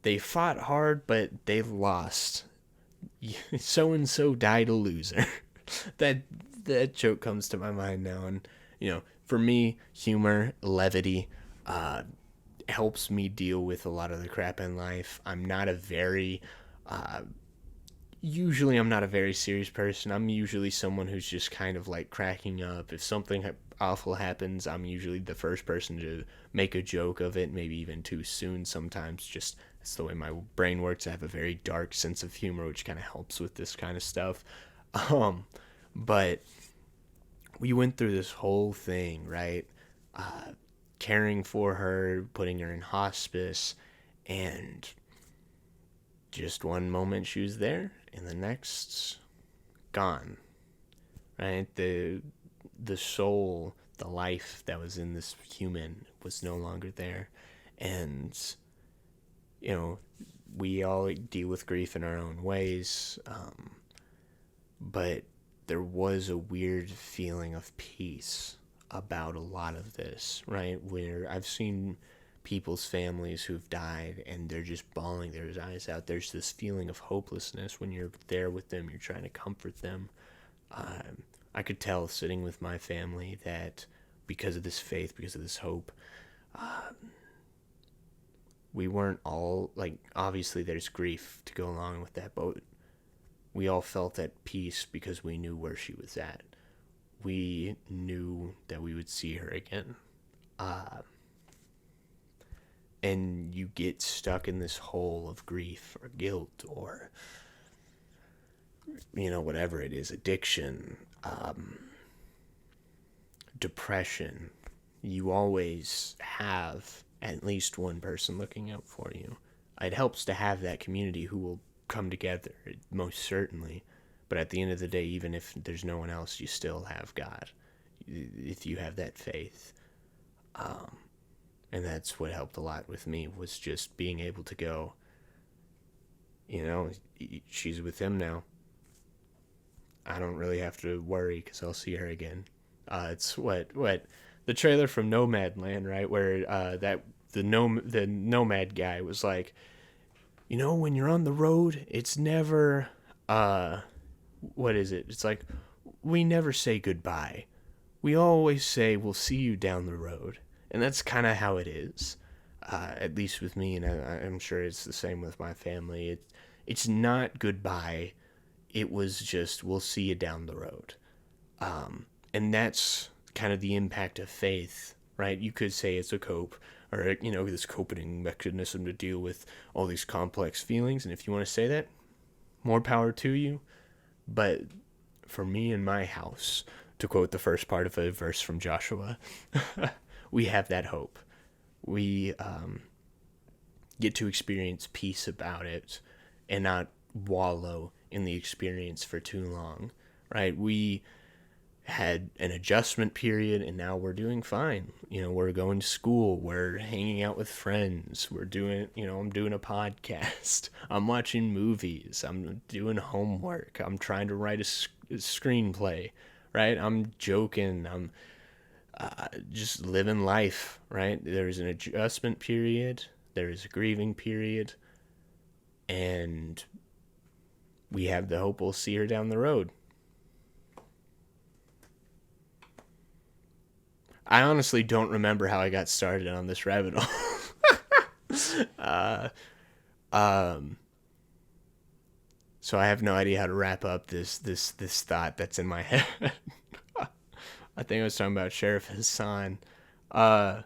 They fought hard, but they lost. So and so died a loser. that joke comes to my mind now, and for me, humor, levity, helps me deal with a lot of the crap in life. I'm not a very serious person. I'm usually someone who's just kind of like cracking up. If something awful happens, I'm usually the first person to make a joke of it, maybe even too soon sometimes. Just that's the way my brain works. I have a very dark sense of humor, which kind of helps with this kind of stuff. But we went through this whole thing, right? Caring for her, putting her in hospice, and just one moment she was there, and the next, gone. Right? The soul, the life that was in this human was no longer there. And, we all deal with grief in our own ways. But there was a weird feeling of peace about a lot of this, right? Where I've seen people's families who've died and they're just bawling their eyes out. There's this feeling of hopelessness when you're there with them, you're trying to comfort them. I could tell sitting with my family that because of this faith, because of this hope, we weren't all, like, obviously there's grief to go along with that, but we all felt at peace because we knew where she was at. We knew that we would see her again. And you get stuck in this hole of grief or guilt or whatever it is, addiction, depression, you always have at least one person looking out for you. It helps to have that community who will come together, most certainly. But at the end of the day, even if there's no one else, you still have God, if you have that faith. And that's what helped a lot with me, was just being able to go, she's with him now. I don't really have to worry because I'll see her again. It's what the trailer from Nomadland, right? Where the nomad guy was like, when you're on the road, it's never what is it? It's like, we never say goodbye. We always say we'll see you down the road, and that's kind of how it is. At least with me, and I'm sure it's the same with my family. It's not goodbye. It was just, we'll see you down the road. And that's kind of the impact of faith, right? You could say it's a cope, or, this coping mechanism to deal with all these complex feelings. And if you want to say that, more power to you. But for me in my house, to quote the first part of a verse from Joshua, we have that hope. We get to experience peace about it and not wallow in the experience for too long, right? We had an adjustment period, and now we're doing fine. We're going to school, we're hanging out with friends, we're doing, I'm doing a podcast, I'm watching movies, I'm doing homework, I'm trying to write a screenplay, right? I'm joking, I'm just living life, right? There's an adjustment period, there is a grieving period, and we have the hope we'll see her down the road. I honestly don't remember how I got started on this rabbit hole. So I have no idea how to wrap up this thought that's in my head. I think I was talking about Sheriff Hassan. But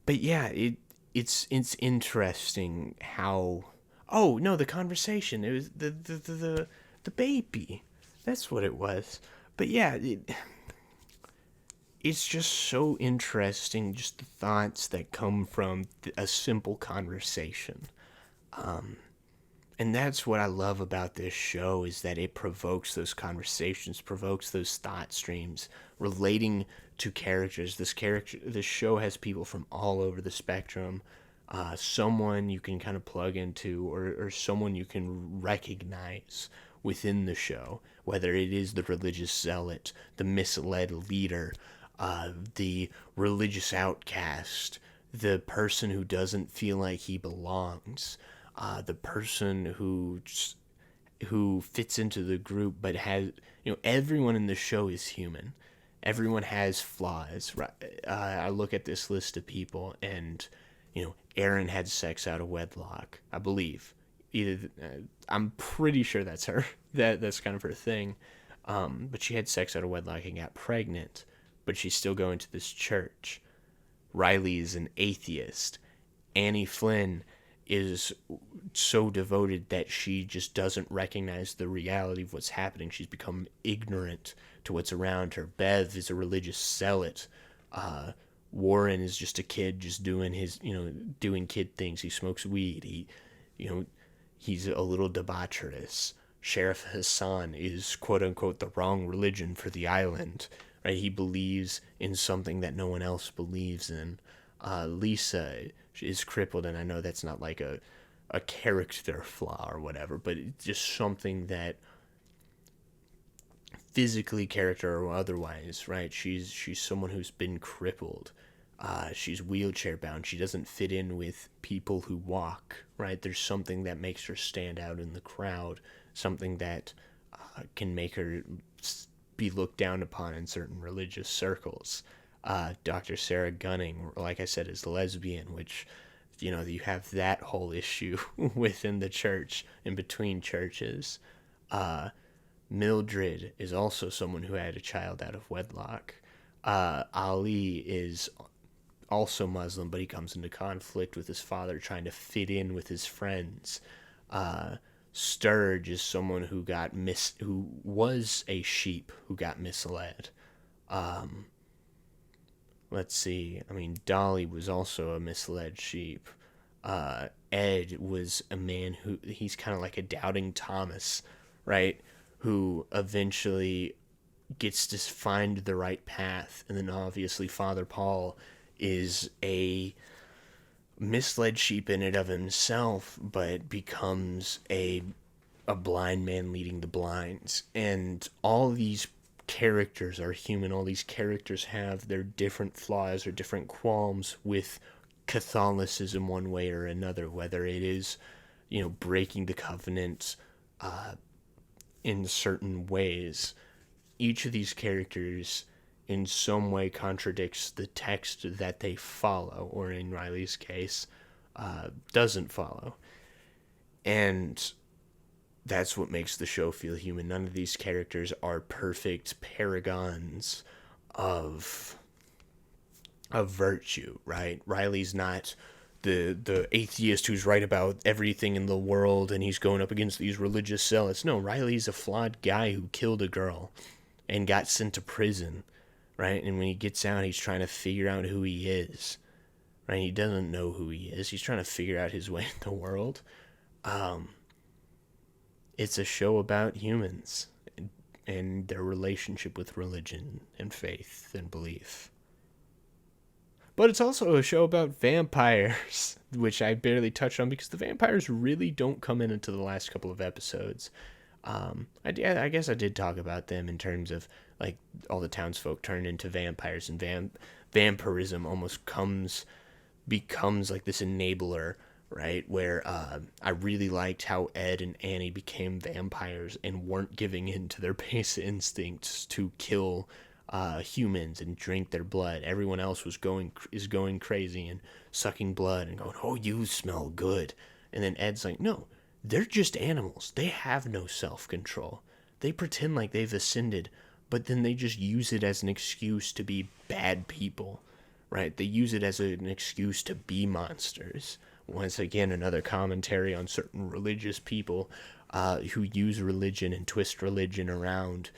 yeah, it's interesting how. Oh no, the conversation. It was the baby. That's what it was. But yeah, it's just so interesting, just the thoughts that come from a simple conversation. And that's what I love about this show, is that it provokes those conversations, provokes those thought streams relating to characters. This show has people from all over the spectrum. Someone you can kind of plug into, or someone you can recognize within the show, whether it is the religious zealot, the misled leader, the religious outcast, the person who doesn't feel like he belongs, the person who fits into the group but has, everyone in the show is human. Everyone has flaws. Right? I look at this list of people, and Erin had sex out of wedlock, I believe. I'm pretty sure that's her. That's kind of her thing. But she had sex out of wedlock and got pregnant, but she's still going to this church. Riley is an atheist. Annie Flynn is so devoted that she just doesn't recognize the reality of what's happening. She's become ignorant to what's around her. Bev is a religious zealot. Warren is just a kid, just doing doing kid things. He smokes weed. He's a little debaucherous. Sheriff Hassan is quote unquote the wrong religion for the island. Right? He believes in something that no one else believes in. Lisa is crippled, and I know that's not like a character flaw or whatever, but it's just something that physically, character or otherwise, right? She's someone who's been crippled. She's wheelchair bound. She doesn't fit in with people who walk, right? There's something that makes her stand out in the crowd, something that can make her be looked down upon in certain religious circles. Dr. Sarah Gunning, like I said, is lesbian, which, you have that whole issue within the church, in between churches. Mildred is also someone who had a child out of wedlock. Ali is also Muslim, but he comes into conflict with his father trying to fit in with his friends. Sturge is someone who was a sheep who got misled. Um, let's see. I mean, Dolly was also a misled sheep. Ed was a man who he's kind of like a doubting Thomas, right? Who eventually gets to find the right path, and then obviously Father Paul is a misled sheep in and of himself, but becomes a blind man leading the blinds. And all these characters are human. All these characters have their different flaws or different qualms with Catholicism one way or another, whether it is, breaking the covenant in certain ways. Each of these characters in some way contradicts the text that they follow, or in Riley's case, doesn't follow. And that's what makes the show feel human. None of these characters are perfect paragons of virtue, right? Riley's not the atheist who's right about everything in the world and he's going up against these religious zealots. No, Riley's a flawed guy who killed a girl and got sent to prison, right? And when he gets out, he's trying to figure out who he is, right? He doesn't know who he is. He's trying to figure out his way in the world. It's a show about humans and their relationship with religion and faith and belief. But it's also a show about vampires, which I barely touched on because the vampires really don't come in until the last couple of episodes. I guess I did talk about them in terms of like all the townsfolk turn into vampires, and vampirism almost becomes like this enabler, right? Where I really liked how Ed and Annie became vampires and weren't giving in to their base instincts to kill humans and drink their blood. Everyone else is going crazy and sucking blood and going, "Oh, you smell good," and then Ed's like, "No, they're just animals. They have no self-control. They pretend like they've ascended, but then they just use it as an excuse to be bad people, right? They use it as an excuse to be monsters." Once again, another commentary on certain religious people who use religion and twist religion around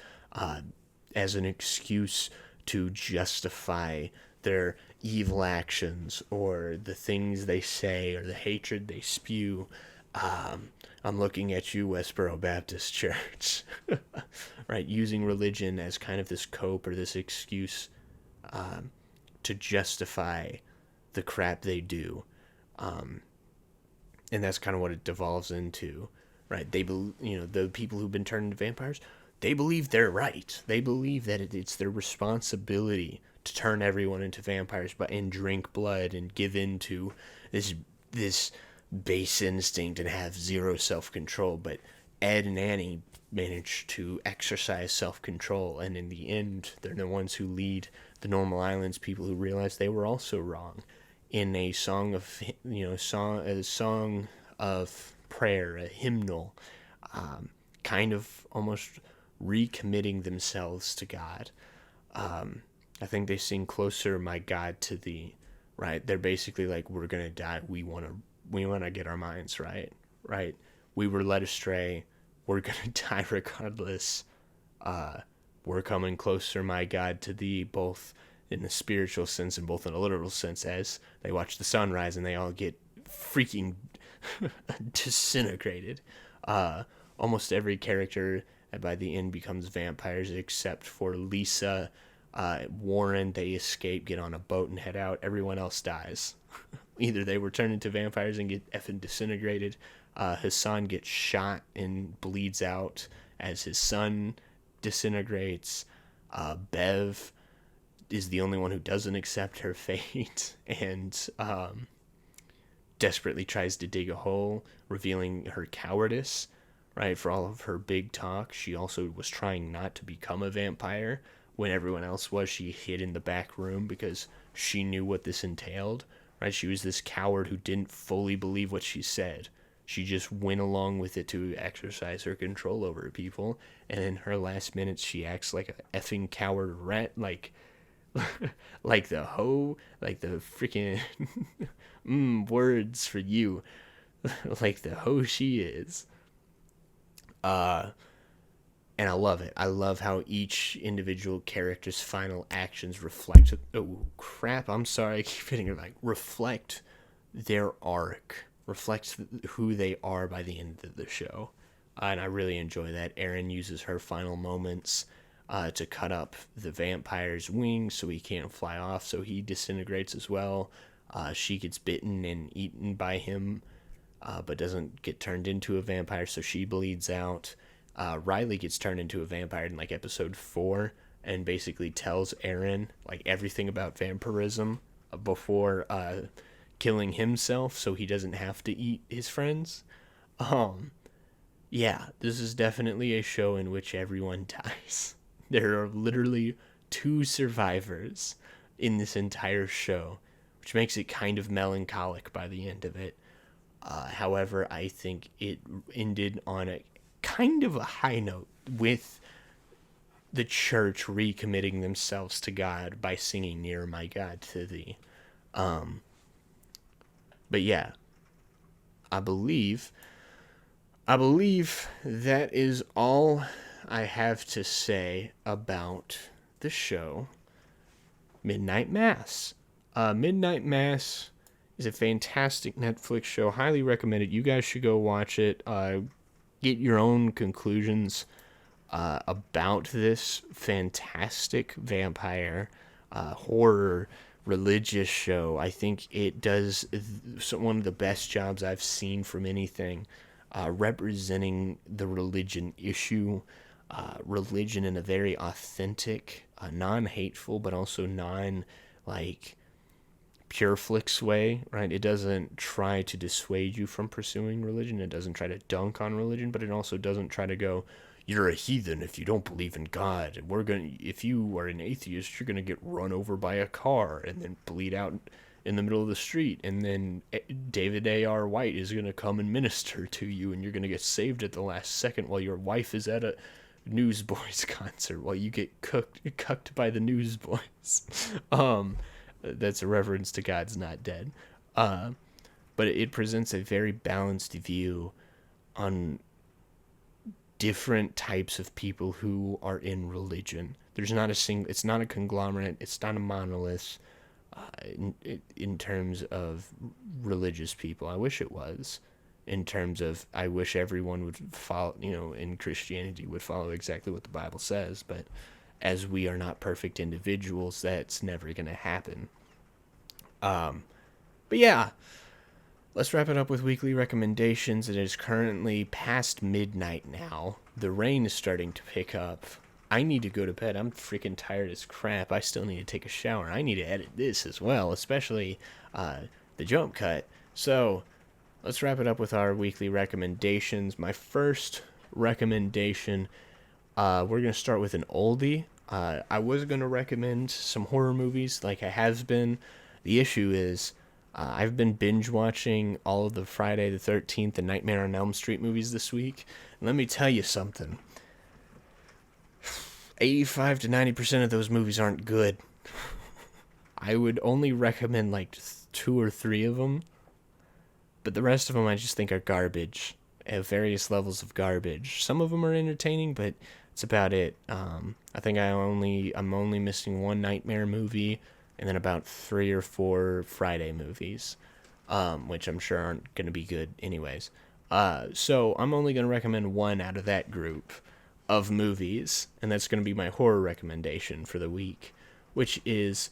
as an excuse to justify their evil actions or the things they say or the hatred they spew. I'm looking at you, Westboro Baptist Church, right? Using religion as kind of this cope or this excuse to justify the crap they do. And that's kind of what it devolves into, right? The people who've been turned into vampires, they believe they're right. They believe that it's their responsibility to turn everyone into vampires, and drink blood and give in to this base instinct and have zero self-control. But Ed and Annie manage to exercise self-control, and in the end, they're the ones who lead the Normal Islands people who realize they were also wrong. In a song of prayer, a hymnal, kind of almost recommitting themselves to God. I think they sing "Closer, My God, to Thee." Right? They're basically like, we're gonna die. We wanna get our minds right. Right? We were led astray. We're gonna die regardless. We're coming closer, my God, to Thee, both in the spiritual sense and both in a literal sense, as they watch the sunrise and they all get freaking disintegrated. Almost every character by the end becomes vampires except for Lisa, Warren. They escape, get on a boat, and head out. Everyone else dies. Either they were turned into vampires and get effing disintegrated. Hassan gets shot and bleeds out as his son disintegrates. Bev is the only one who doesn't accept her fate and desperately tries to dig a hole, revealing her cowardice, right? For all of her big talk, she also was trying not to become a vampire when everyone else was. She hid in the back room because she knew what this entailed, right? She was this coward who didn't fully believe what she said. She just went along with it to exercise her control over people, and in her last minutes, she acts like a effing coward rat, like the hoe, like the freaking words for you, like the hoe she is. And I love it. I love how each individual character's final actions reflect. Oh crap! I'm sorry. I keep hitting it. Like reflect their arc, reflects who they are by the end of the show, and I really enjoy that. Aaron uses her final moments to cut up the vampire's wings so he can't fly off, so he disintegrates as well. She gets bitten and eaten by him, but doesn't get turned into a vampire, so she bleeds out. Riley gets turned into a vampire in like episode 4 and basically tells Aaron like everything about vampirism before killing himself so he doesn't have to eat his friends. Yeah, this is definitely a show in which everyone dies. There are literally 2 survivors in this entire show, which makes it kind of melancholic by the end of it. However, I think it ended on a kind of a high note with the church recommitting themselves to God by singing "Near My God" to Thee. But yeah, I believe that is all I have to say about the show Midnight Mass. Midnight Mass is a fantastic Netflix show. Highly recommend it. You guys should go watch it. Get your own conclusions about this fantastic vampire horror religious show. I think it does one of the best jobs I've seen from anything representing the religion issue, religion in a very authentic, non-hateful, but also like pure flicks way, right? It doesn't try to dissuade you from pursuing religion. It doesn't try to dunk on religion, but it also doesn't try to go, you're a heathen if you don't believe in God. If you are an atheist, you're gonna get run over by a car and then bleed out in the middle of the street. And then David A.R. White is gonna come and minister to you, and you're gonna get saved at the last second while your wife is at a Newsboys concert while you get cucked by the Newsboys. That's a reference to God's Not Dead. But it presents a very balanced view on different types of people who are in religion. There's not it's not a conglomerate, it's not a monolith in terms of religious people. I wish it was. In terms of, I wish everyone would follow, in Christianity would follow exactly what the Bible says, but as we are not perfect individuals, that's never going to happen. But yeah, let's wrap it up with weekly recommendations. It is currently past midnight now. The rain is starting to pick up. I need to go to bed. I'm freaking tired as crap. I still need to take a shower. I need to edit this as well, especially the jump cut. So let's wrap it up with our weekly recommendations. My first recommendation, we're going to start with an oldie. I was going to recommend some horror movies like I have been. The issue is I've been binge watching all of the Friday the 13th and Nightmare on Elm Street movies this week. And let me tell you something. 85 to 90% of those movies aren't good. I would only recommend like 2 or 3 of them. But the rest of them I just think are garbage. At various levels of garbage. Some of them are entertaining, but it's about it. I think I'm only missing one Nightmare movie, and then about 3 or 4 Friday movies, which I'm sure aren't going to be good anyways. So I'm only going to recommend one out of that group of movies, and that's going to be my horror recommendation for the week, which is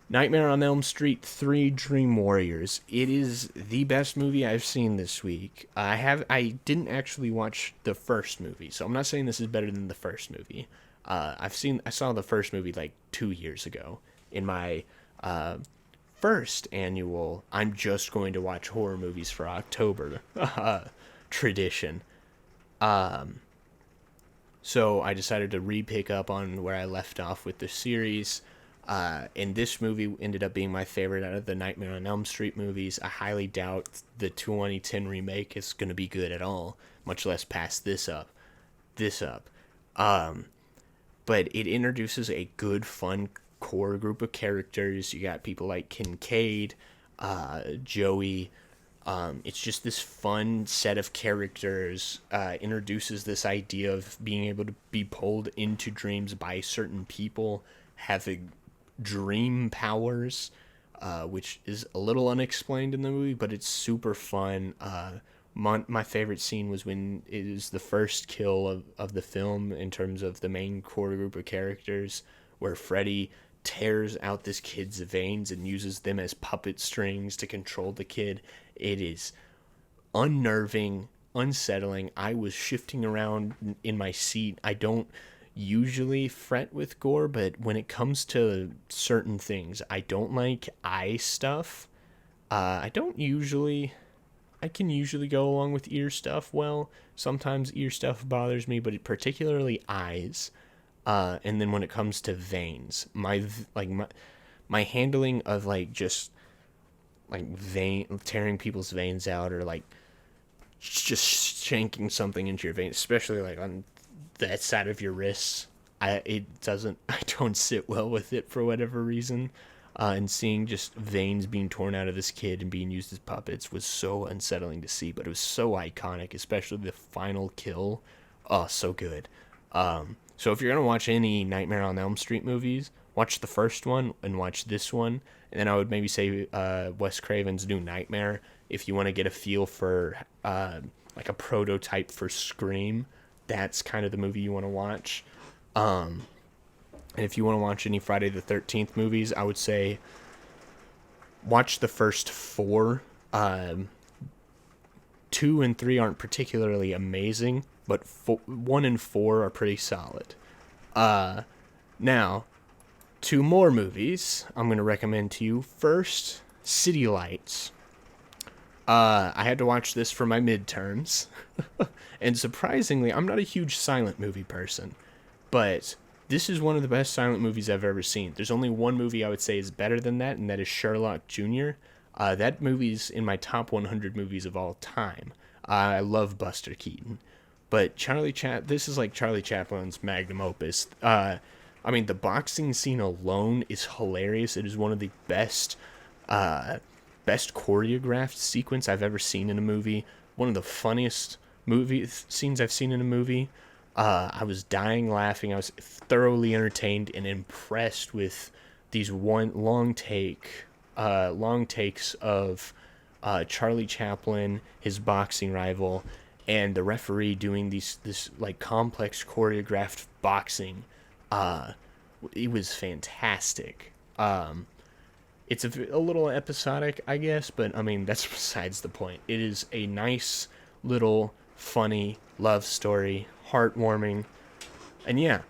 Nightmare on Elm Street 3 Dream Warriors. It is the best movie I've seen this week. I didn't actually watch the first movie, so I'm not saying this is better than the first movie. I saw the first movie like 2 years ago in my first annual I'm just going to watch horror movies for October tradition. So I decided to re-pick up on where I left off with the series. And this movie ended up being my favorite out of the Nightmare on Elm Street movies. I highly doubt the 2010 remake is going to be good at all, much less pass this up. But it introduces a good, fun core group of characters. You got people like Kincaid, Joey, It's just this fun set of characters, introduces this idea of being able to be pulled into dreams by certain people having dream powers, which is a little unexplained in the movie, but it's super fun. My favorite scene was when it is the first kill of the film in terms of the main core group of characters, where Freddy tears out this kid's veins and uses them as puppet strings to control the kid. It is unnerving, unsettling. I was shifting around in my seat. I don't usually fret with gore, but when it comes to certain things, I don't like eye stuff. I don't usually. I can usually go along with ear stuff well. Sometimes ear stuff bothers me, but particularly eyes. And then when it comes to veins, my handling of like just like vein tearing people's veins out, or like just shanking something into your vein, especially like on that side of your wrists, I don't sit well with it for whatever reason. And seeing just veins being torn out of this kid and being used as puppets was so unsettling to see, but it was so iconic, especially the final kill. Oh, so good. So if you're gonna watch any Nightmare on Elm Street movies, watch the first one and watch this one, and then I would maybe say Wes Craven's New Nightmare if you want to get a feel for like a prototype for Scream. That's kind of the movie you want to watch. And if you want to watch any Friday the 13th movies, I would say watch the first four. 2 and 3 aren't particularly amazing, but 1 and 4 are pretty solid. Now, 2 more movies I'm going to recommend to you. First, City Lights. I had to watch this for my midterms. And surprisingly, I'm not a huge silent movie person, but this is one of the best silent movies I've ever seen. There's only one movie I would say is better than that, and that is Sherlock Jr. That movie's in my top 100 movies of all time. I love Buster Keaton. But this is like Charlie Chaplin's magnum opus. I mean, the boxing scene alone is hilarious. It is one of the best choreographed sequence I've ever seen in a movie. One of the funniest scenes I've seen in a movie. I was dying laughing. I was thoroughly entertained and impressed with these long takes of Charlie Chaplin, his boxing rival, and the referee doing this like complex choreographed boxing. It was fantastic. It's a little episodic, I guess, but I mean that's besides the point. It is a nice little funny love story, heartwarming, and yeah,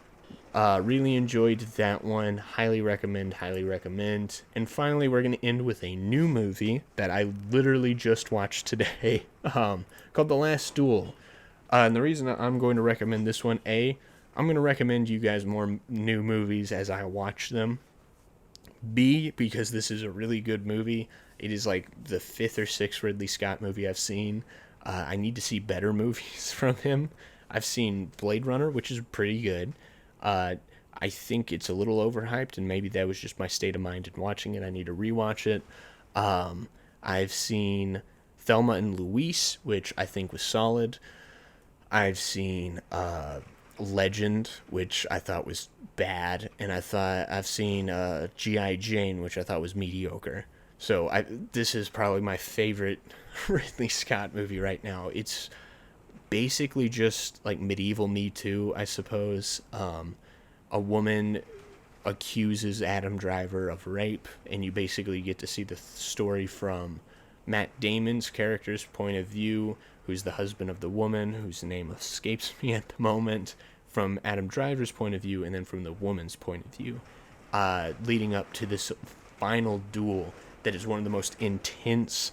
really enjoyed that one. Highly recommend. And finally, we're going to end with a new movie that I literally just watched today, called The Last Duel. And the reason I'm going to recommend this one, I'm going to recommend you guys more new movies as I watch them. B, because this is a really good movie. It is like the 5th or 6th Ridley Scott movie I've seen. I need to see better movies from him. I've seen Blade Runner, which is pretty good. I think it's a little overhyped, and maybe that was just my state of mind in watching it. I need to rewatch it. I've seen Thelma and Louise, which I think was solid. I've seen Legend, which I thought was bad, and I've seen G.I. Jane, which I thought was mediocre. So this is probably my favorite Ridley Scott movie right now. It's basically just like medieval Me Too, I suppose. A woman accuses Adam Driver of rape, and you basically get to see the story from Matt Damon's character's point of view, who's the husband of the woman, whose name escapes me at the moment, from Adam Driver's point of view, and then from the woman's point of view, leading up to this final duel that is one of the most intense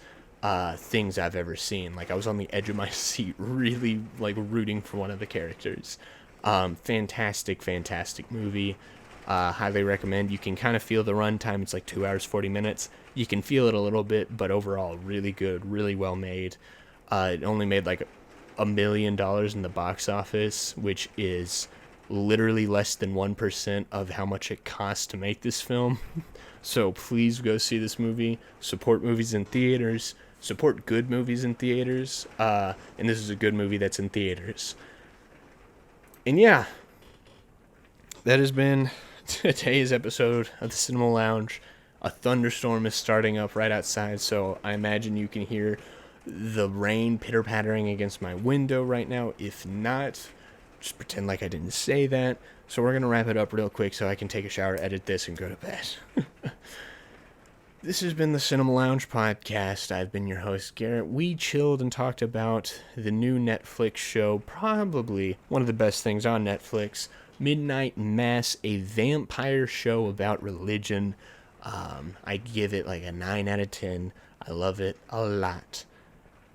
things I've ever seen. Like, I was on the edge of my seat, really like rooting for one of the characters. Fantastic movie. Highly recommend. You can kind of feel the runtime. It's like 2 hours 40 minutes. You can feel it a little bit, but overall really good, really well made. It only made like $1 million in the box office, which is literally less than 1% of how much it cost to make this film. So please go see this movie. Support movies in theaters. support good movies in theaters. And this is a good movie that's in theaters. And yeah, that has been today's episode of the Cinema Lounge. A thunderstorm is starting up right outside, so I imagine you can hear the rain pitter-pattering against my window right now. If not, just pretend like I didn't say that. So we're going to wrap it up real quick so I can take a shower, edit this, and go to bed. This has been the Cinema Lounge podcast. I've been your host, Garrett. We chilled and talked about the new Netflix show, probably one of the best things on Netflix, Midnight Mass, a vampire show about religion. I give it like a 9 out of 10. I love it a lot.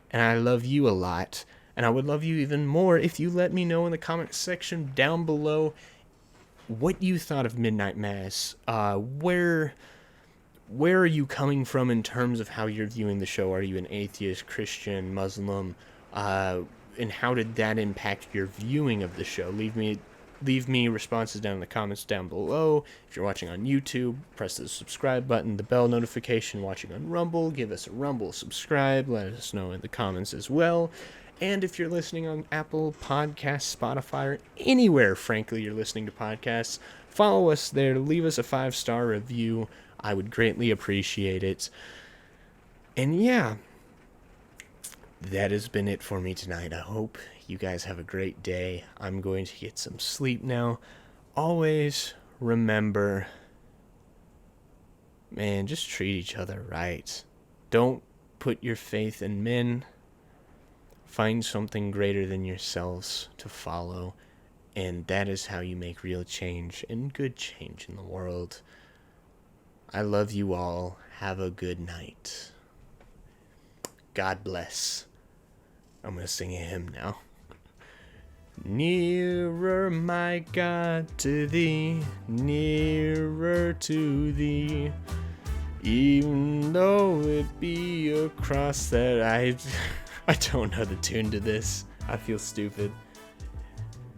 And I love you a lot. And I would love you even more if you let me know in the comment section down below what you thought of Midnight Mass. Where are you coming from in terms of how you're viewing the show? Are you an atheist, Christian, Muslim? And how did that impact your viewing of the show? Leave me responses down in the comments down below. If you're watching on YouTube, press the subscribe button, the bell notification. Watching on Rumble, give us a Rumble subscribe. Let us know in the comments as well. And if you're listening on Apple Podcasts, Spotify, or anywhere, frankly, you're listening to podcasts, follow us there. Leave us a 5-star review. I would greatly appreciate it. And yeah, that has been it for me tonight. I hope you guys have a great day. I'm going to get some sleep now. Always remember, man, just treat each other right. Don't put your faith in men. Find something greater than yourselves to follow. And that is how you make real change and good change in the world. I love you all. Have a good night. God bless. I'm going to sing a hymn now. Nearer, my God, to thee, nearer to thee, even though it be a cross that I don't know the tune to this. I feel stupid.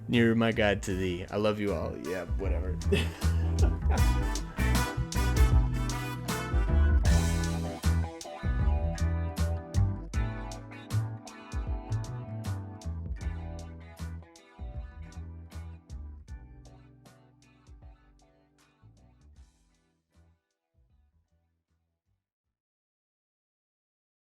Nearer, my God, to thee. I love you all. Yeah, whatever.